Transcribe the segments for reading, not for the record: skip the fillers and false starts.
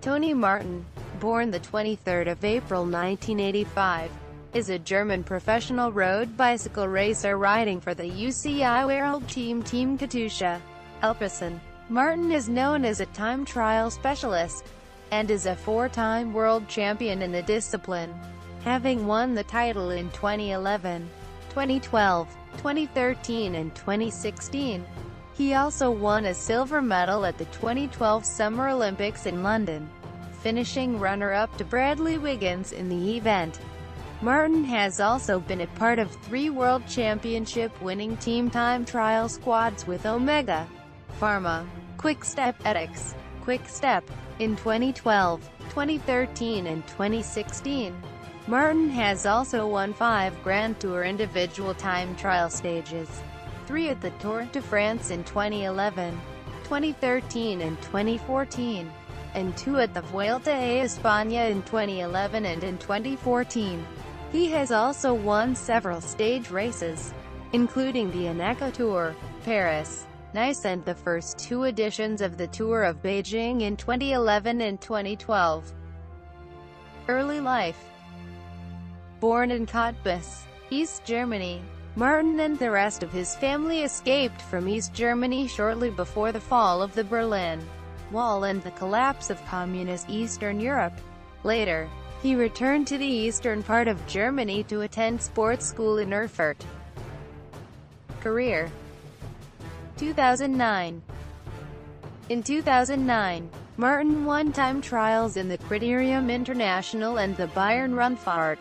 Tony Martin, born the 23rd of April 1985, is a German professional road bicycle racer riding for the UCI World Team Katusha Alpecin. Martin is known as a time trial specialist, and is a four-time world champion in the discipline, having won the title in 2011, 2012, 2013 and 2016. He also won a silver medal at the 2012 Summer Olympics in London, finishing runner-up to Bradley Wiggins in the event. Martin has also been a part of 3 World Championship-winning team time trial squads with Omega Pharma, Quick Step, Etixx-Quick Step, in 2012, 2013 and 2016. Martin has also won 5 Grand Tour individual time trial stages, 3 at the Tour de France in 2011, 2013 and 2014, and 2 at the Vuelta a España in 2011 and in 2014. He has also won several stage races, including the Eneco Tour, Paris, Nice and the first 2 editions of the Tour of Beijing in 2011 and 2012. Early life. Born in Cottbus, East Germany, Martin and the rest of his family escaped from East Germany shortly before the fall of the Berlin Wall and the collapse of Communist Eastern Europe. Later, he returned to the eastern part of Germany to attend sports school in Erfurt. Career. 2009. In 2009, Martin won time trials in the Criterium International and the Bayern Rundfahrt.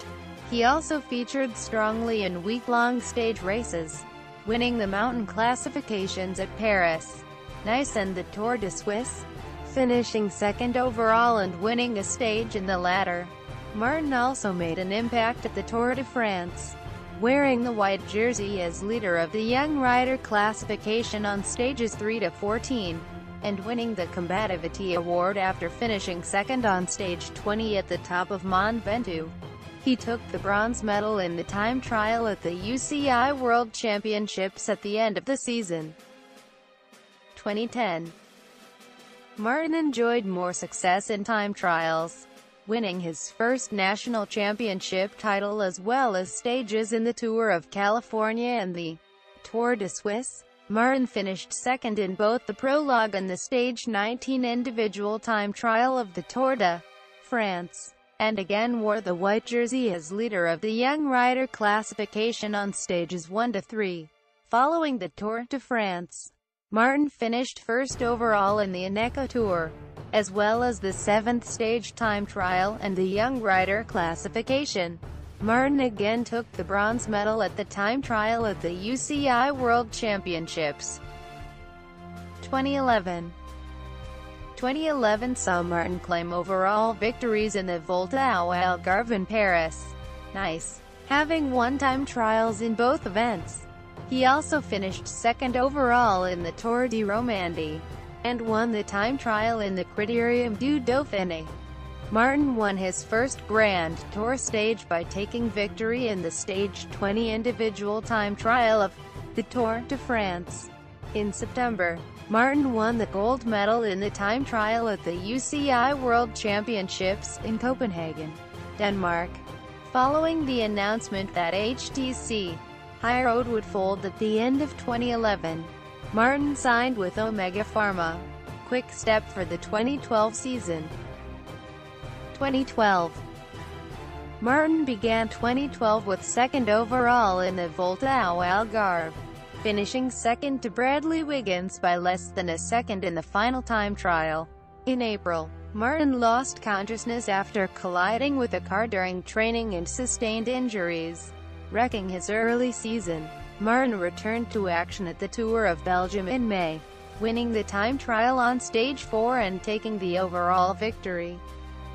He also featured strongly in week-long stage races, winning the mountain classifications at Paris, Nice and the Tour de Suisse, finishing second overall and winning a stage in the latter. Martin also made an impact at the Tour de France, wearing the white jersey as leader of the young rider classification on stages 3 to 14, and winning the Combativity Award after finishing second on stage 20 at the top of Mont Ventoux. He took the bronze medal in the time trial at the UCI World Championships at the end of the season. 2010. Martin enjoyed more success in time trials, winning his first national championship title as well as stages in the Tour of California and the Tour de Suisse. Martin finished second in both the prologue and the stage 19 individual time trial of the Tour de France, and again wore the white jersey as leader of the young rider classification on stages 1 to 3. Following the Tour de France, Martin finished first overall in the Eneco Tour, as well as the 7th stage time trial and the young rider classification. Martin again took the bronze medal at the time trial at the UCI World Championships. 2011. 2011 saw Martin claim overall victories in the Volta au Algarve in Paris, Nice, having won time trials in both events. He also finished second overall in the Tour de Romandie, and won the time trial in the Criterium du Dauphiné. Martin won his first Grand Tour stage by taking victory in the stage 20 individual time trial of the Tour de France. In September, Martin won the gold medal in the time trial at the UCI World Championships in Copenhagen, Denmark. Following the announcement that HTC High Road would fold at the end of 2011, Martin signed with Omega Pharma, Quick Step for the 2012 season. 2012. Martin began 2012 with second overall in the Volta au Algarve, finishing second to Bradley Wiggins by less than a second in the final time trial. In April, Martin lost consciousness after colliding with a car during training and sustained injuries, wrecking his early season. Martin returned to action at the Tour of Belgium in May, winning the time trial on stage 4 and taking the overall victory.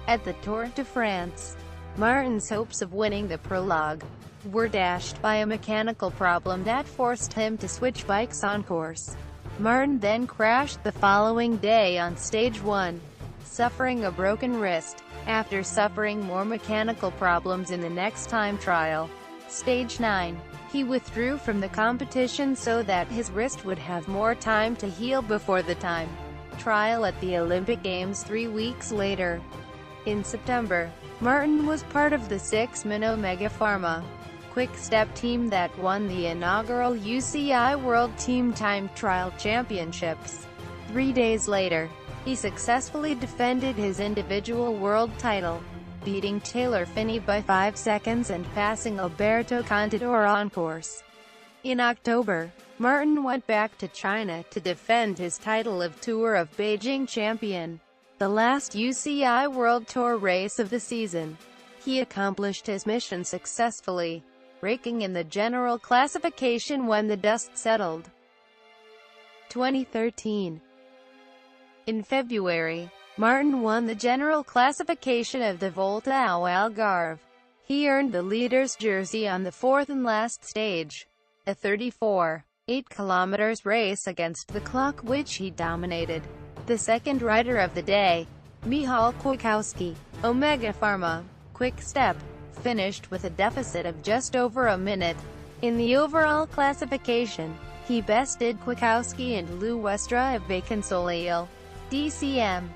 At the Tour de France, Martin's hopes of winning the prologue were dashed by a mechanical problem that forced him to switch bikes on course. Martin then crashed the following day on stage 1, suffering a broken wrist. After suffering more mechanical problems in the next time trial, stage 9, he withdrew from the competition so that his wrist would have more time to heal before the time trial at the Olympic Games 3 weeks later. In September, Martin was part of the six-man Omega Pharma Quick Step team that won the inaugural UCI World Team Time Trial Championships. 3 days later, he successfully defended his individual world title, beating Taylor Phinney by 5 seconds and passing Alberto Contador on course. In October, Martin went back to China to defend his title of Tour of Beijing champion, the last UCI World Tour race of the season. He accomplished his mission successfully, raking in the general classification when the dust settled. 2013. In February, Martin won the general classification of the Volta ao Algarve. He earned the leader's jersey on the fourth and last stage, a 34.8 km race against the clock which he dominated. The second rider of the day, Michał Kwiatkowski, Omega Pharma Quick Step, finished with a deficit of just over a minute. In the overall classification, he bested Kwiatkowski and Lou Westra of Vacansoleil, DCM,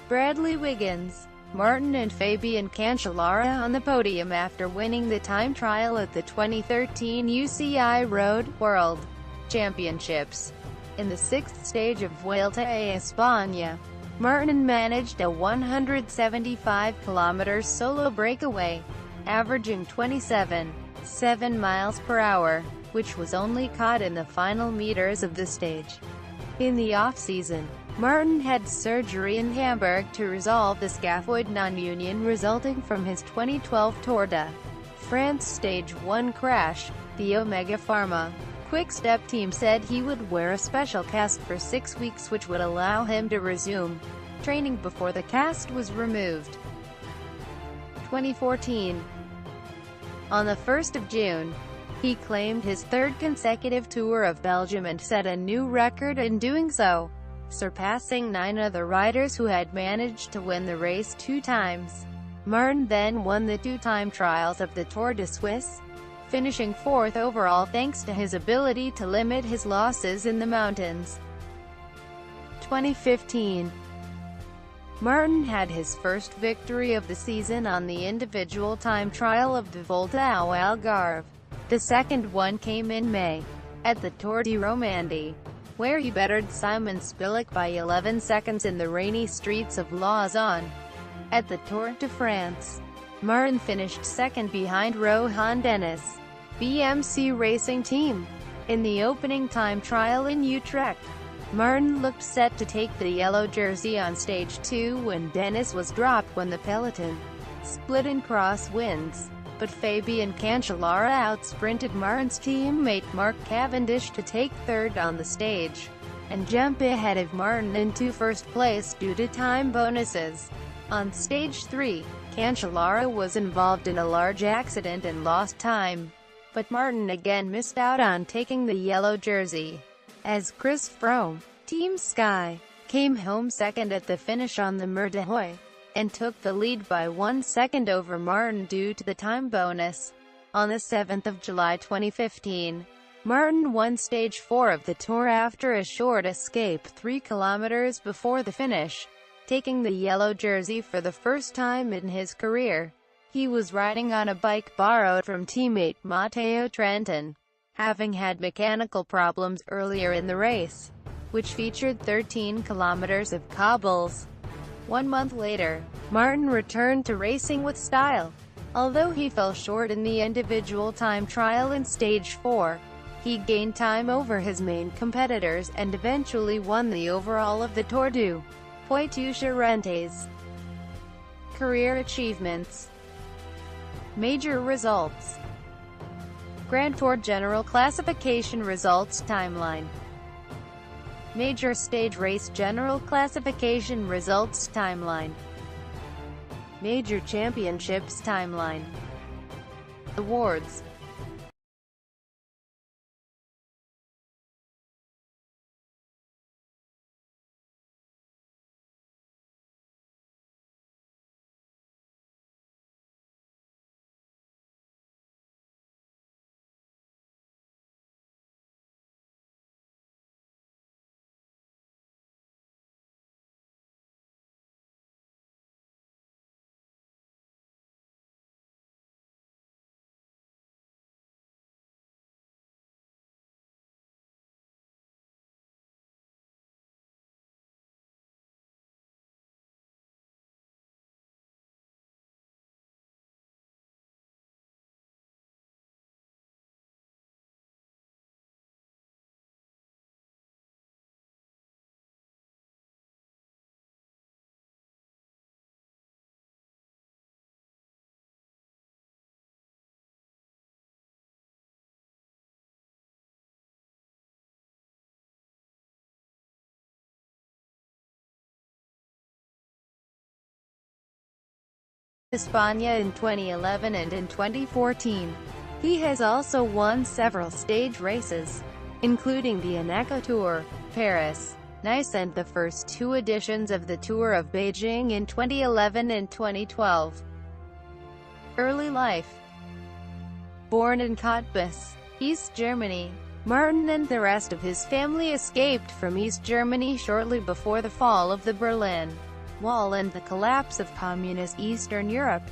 Bradley Wiggins, Martin and Fabian Cancellara on the podium after winning the time trial at the 2013 UCI Road World Championships. In the sixth stage of Vuelta a España, Martin managed a 175 km solo breakaway, averaging 27.7 miles per hour, which was only caught in the final meters of the stage. In the off-season, Martin had surgery in Hamburg to resolve the scaphoid non-union resulting from his 2012 Tour de France Stage 1 crash. The Omega Pharma Quick Step team said he would wear a special cast for 6 weeks which would allow him to resume training before the cast was removed. 2014. On the 1st of June, he claimed his third consecutive Tour of Belgium and set a new record in doing so, surpassing 9 other riders who had managed to win the race 2 times. Martin then won the 2 time trials of the Tour de Suisse, finishing 4th overall thanks to his ability to limit his losses in the mountains. 2015. Martin had his first victory of the season on the individual time trial of the Volta ao Algarve. The second one came in May, at the Tour de Romandie, where he bettered Simon Spilak by 11 seconds in the rainy streets of Lausanne. At the Tour de France, Martin finished second behind Rohan Dennis, BMC Racing Team. In the opening time trial in Utrecht, Martin looked set to take the yellow jersey on stage 2 when Dennis was dropped when the peloton split in crosswinds. But Fabian Cancellara out-sprinted Martin's teammate Mark Cavendish to take third on the stage, and jump ahead of Martin into first place due to time bonuses. On stage 3, Cancellara was involved in a large accident and lost time, but Martin again missed out on taking the yellow jersey, as Chris Froome, Team Sky, came home second at the finish on the Mer de Huy, and took the lead by 1 second over Martin due to the time bonus. On the 7th of July 2015, Martin won Stage 4 of the Tour after a short escape 3 kilometers before the finish, taking the yellow jersey for the first time in his career. He was riding on a bike borrowed from teammate Matteo Trentin, having had mechanical problems earlier in the race, which featured 13 kilometers of cobbles. 1 month later, Martin returned to racing with style. Although he fell short in the individual time trial in Stage 4, he gained time over his main competitors and eventually won the overall of the Tour du Poitou-Charentes. Career achievements. Major results. Grand Tour General Classification Results Timeline. Major Stage Race General Classification Results Timeline. Major Championships Timeline. Awards. España in 2011 and in 2014. He has also won several stage races, including the Aneca Tour, Paris, Nice and the first two editions of the Tour of Beijing in 2011 and 2012. Early life. Born in Cottbus, East Germany, Martin and the rest of his family escaped from East Germany shortly before the fall of the Berlin Wall and the collapse of Communist Eastern Europe.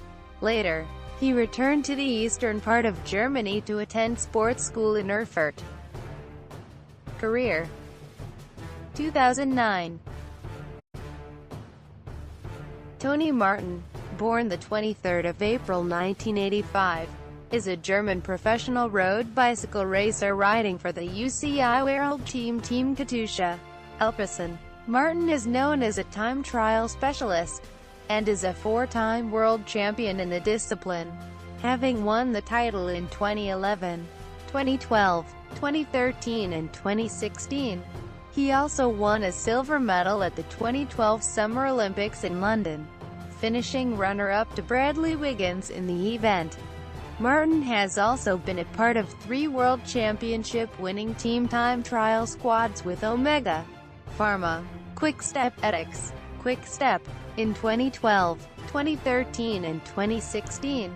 Later, he returned to the eastern part of Germany to attend sports school in Erfurt. Career. 2009. Tony Martin, born the 23rd of April 1985, is a German professional road bicycle racer riding for the UCI World Team Katusha Alpecin. Martin is known as a time trial specialist, and is a four-time world champion in the discipline, having won the title in 2011, 2012, 2013 and 2016. He also won a silver medal at the 2012 Summer Olympics in London, finishing runner-up to Bradley Wiggins in the event. Martin has also been a part of 3 World Championship-winning team time trial squads with Omega Pharma, Quick Step, Etixx-Quick Step, in 2012, 2013 and 2016.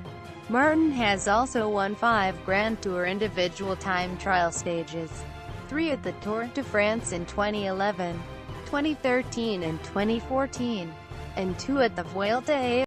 Martin has also won 5 Grand Tour individual time trial stages, 3 at the Tour de France in 2011, 2013 and 2014, and 2 at the Vuelta a